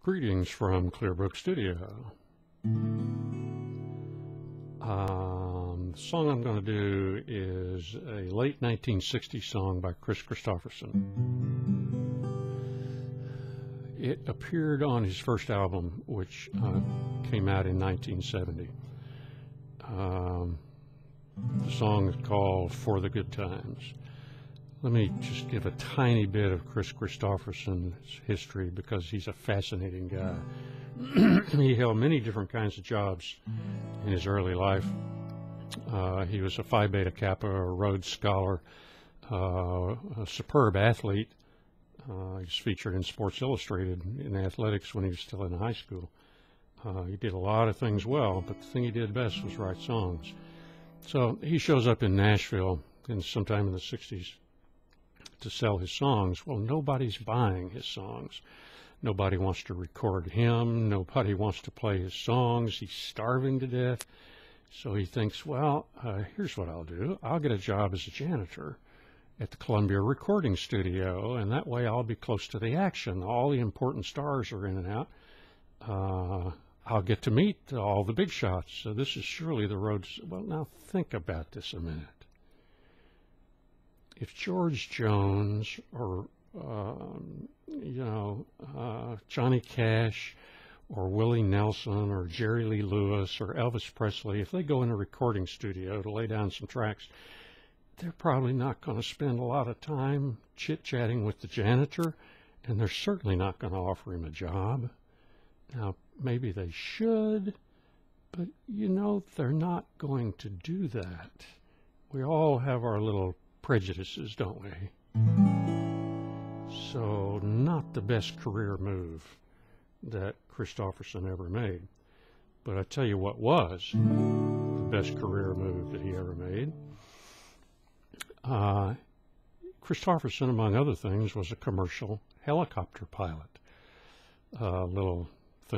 Greetings from Clearbrook Studio. The song I'm going to do is a late 1960s song by Kris Kristofferson. It appeared on his first album, which came out in 1970. The song is called For the Good Times. Let me just give a tiny bit of Kris Kristofferson's history because he's a fascinating guy. He held many different kinds of jobs in his early life. He was a Phi Beta Kappa, a Rhodes Scholar, a superb athlete. He was featured in Sports Illustrated in athletics when he was still in high school. He did a lot of things well, but the thing he did best was write songs. So he shows up in Nashville sometime in the 60s to sell his songs. Well, nobody's buying his songs. Nobody wants to record him. Nobody wants to play his songs. He's starving to death. So he thinks, well, here's what I'll do. I'll get a job as a janitor at the Columbia Recording Studio, and that way I'll be close to the action. All the important stars are in and out. I'll get to meet all the big shots. So this is surely the road. Well, now think about this a minute. If George Jones or, Johnny Cash or Willie Nelson or Jerry Lee Lewis or Elvis Presley, if they go in a recording studio to lay down some tracks, they're probably not going to spend a lot of time chit-chatting with the janitor, and they're certainly not going to offer him a job. Now, maybe they should, but, they're not going to do that. We all have our little prejudices, don't we? So, not the best career move that Kristofferson ever made. But I tell you what was the best career move that he ever made. Kristofferson, among other things, was a commercial helicopter pilot.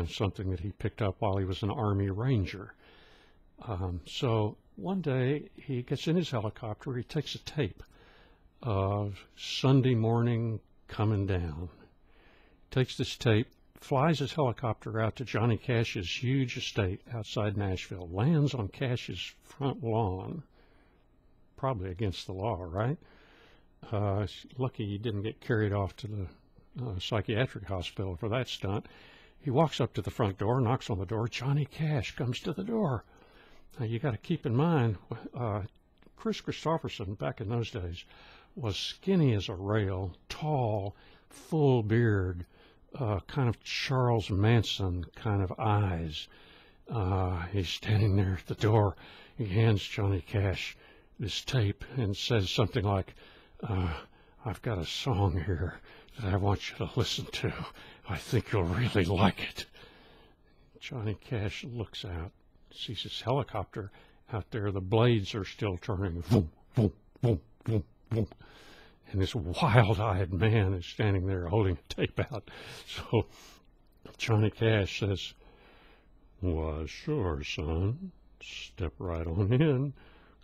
Something that he picked up while he was an Army Ranger. So one day he gets in his helicopter, he takes a tape of Sunday morning coming down. Takes this tape, flies his helicopter out to Johnny Cash's huge estate outside Nashville, lands on Cash's front lawn, probably against the law, right? Lucky he didn't get carried off to the psychiatric hospital for that stunt. He walks up to the front door, knocks on the door. Johnny Cash comes to the door. Now, you got to keep in mind, Kris Kristofferson, back in those days, was skinny as a rail, tall, full beard, kind of Charles Manson kind of eyes. He's standing there at the door. He hands Johnny Cash this tape and says something like, I've got a song here that I want you to listen to. I think you'll really like it. Johnny Cash looks out, sees his helicopter out there. The blades are still turning. Vroom, vroom, vroom, vroom, vroom. And this wild-eyed man is standing there holding a tape out. So Johnny Cash says, "Why, sure, son. Step right on in.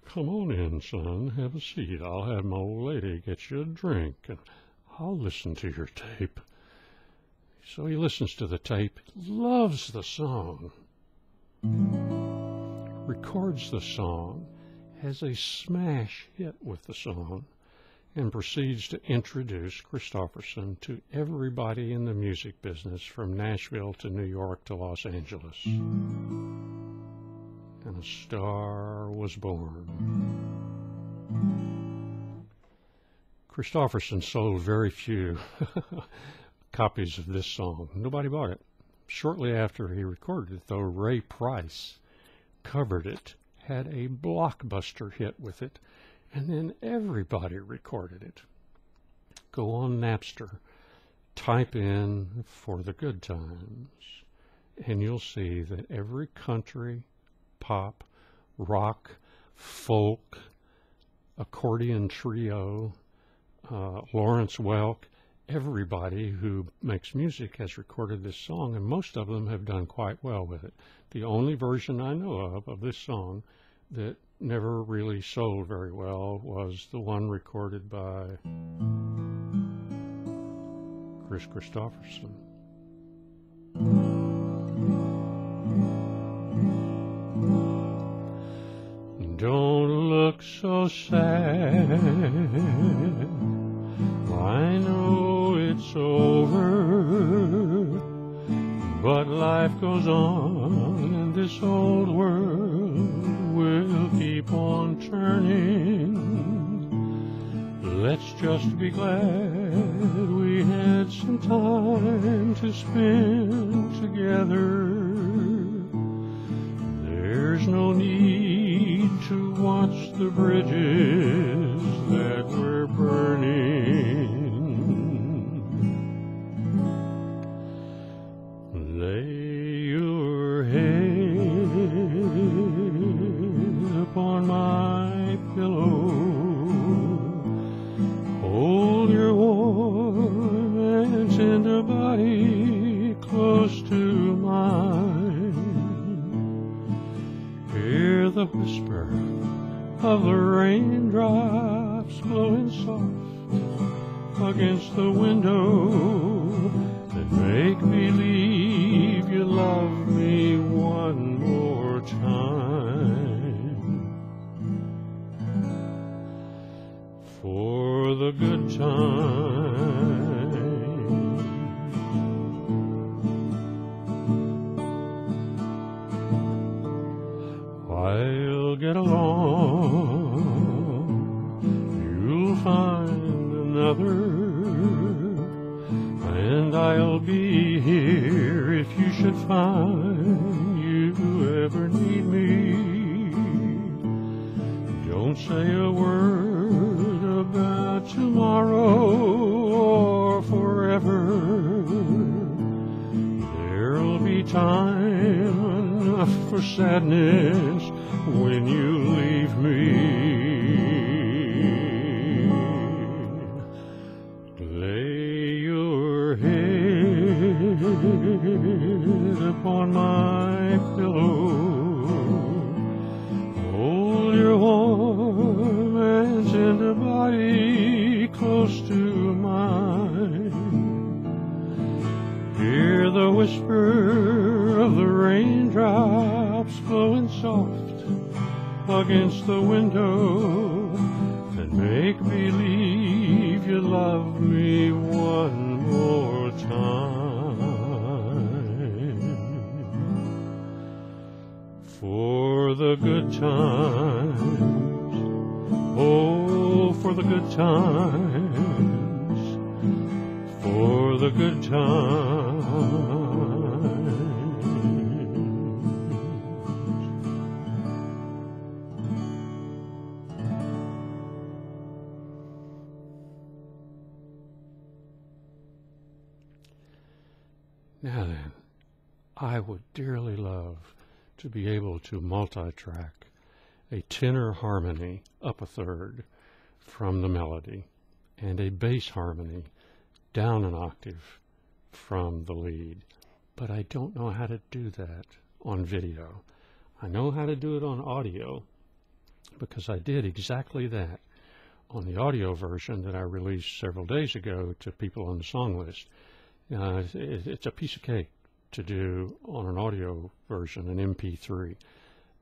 Come on in, son. Have a seat. I'll have my old lady get you a drink, and I'll listen to your tape." So he listens to the tape, loves the song, records the song, has a smash hit with the song, and proceeds to introduce Kristofferson to everybody in the music business from Nashville to New York to Los Angeles. And a star was born. Kristofferson sold very few copies of this song. Nobody bought it. Shortly after he recorded it, though, Ray Price covered it, had a blockbuster hit with it, and then everybody recorded it. Go on Napster, type in For the Good Times, and you'll see that every country, pop, rock, folk, accordion trio, Lawrence Welk, everybody who makes music has recorded this song, and most of them have done quite well with it. The only version I know of this song that never really sold very well was the one recorded by Kris Kristofferson. so sad. I know it's over, but life goes on, and this old world will keep on turning. Let's just be glad we had some time to spend together. There's no need to watch the bridges that we're burning. Lay your head upon my pillow. Hold your warm and tender body close to mine. Hear the whisper of the raindrops blowing soft against the window, and make believe you love me one more time. For the good times, I'll get along, you'll find another, and I'll be here if you should find you ever need me. Don't say a word about tomorrow or forever. There'll be time enough for sadness when you leave me. Lay your head upon my pillow. Hold your warm and tender body close to mine. Hear the whisper of the raindrops blowing soft against the window, and make believe you love me one more time. For the good times, oh, for the good times, for the good times. Now then, I would dearly love to be able to multi-track a tenor harmony up a third from the melody and a bass harmony down an octave from the lead. But I don't know how to do that on video. I know how to do it on audio because I did exactly that on the audio version that I released several days ago to people on the song list. It's a piece of cake to do on an audio version, an MP3,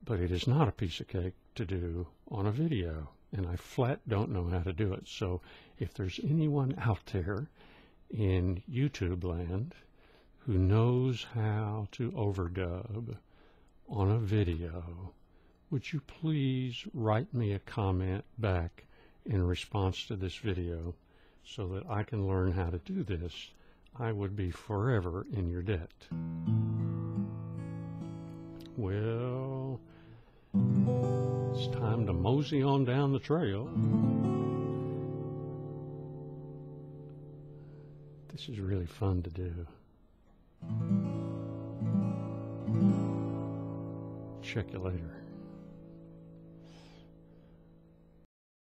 but it is not a piece of cake to do on a video, and I flat don't know how to do it. So if there's anyone out there in YouTube land who knows how to overdub on a video, would you please write me a comment back in response to this video so that I can learn how to do this? I would be forever in your debt. Well, it's time to mosey on down the trail. This is really fun to do. Check you later.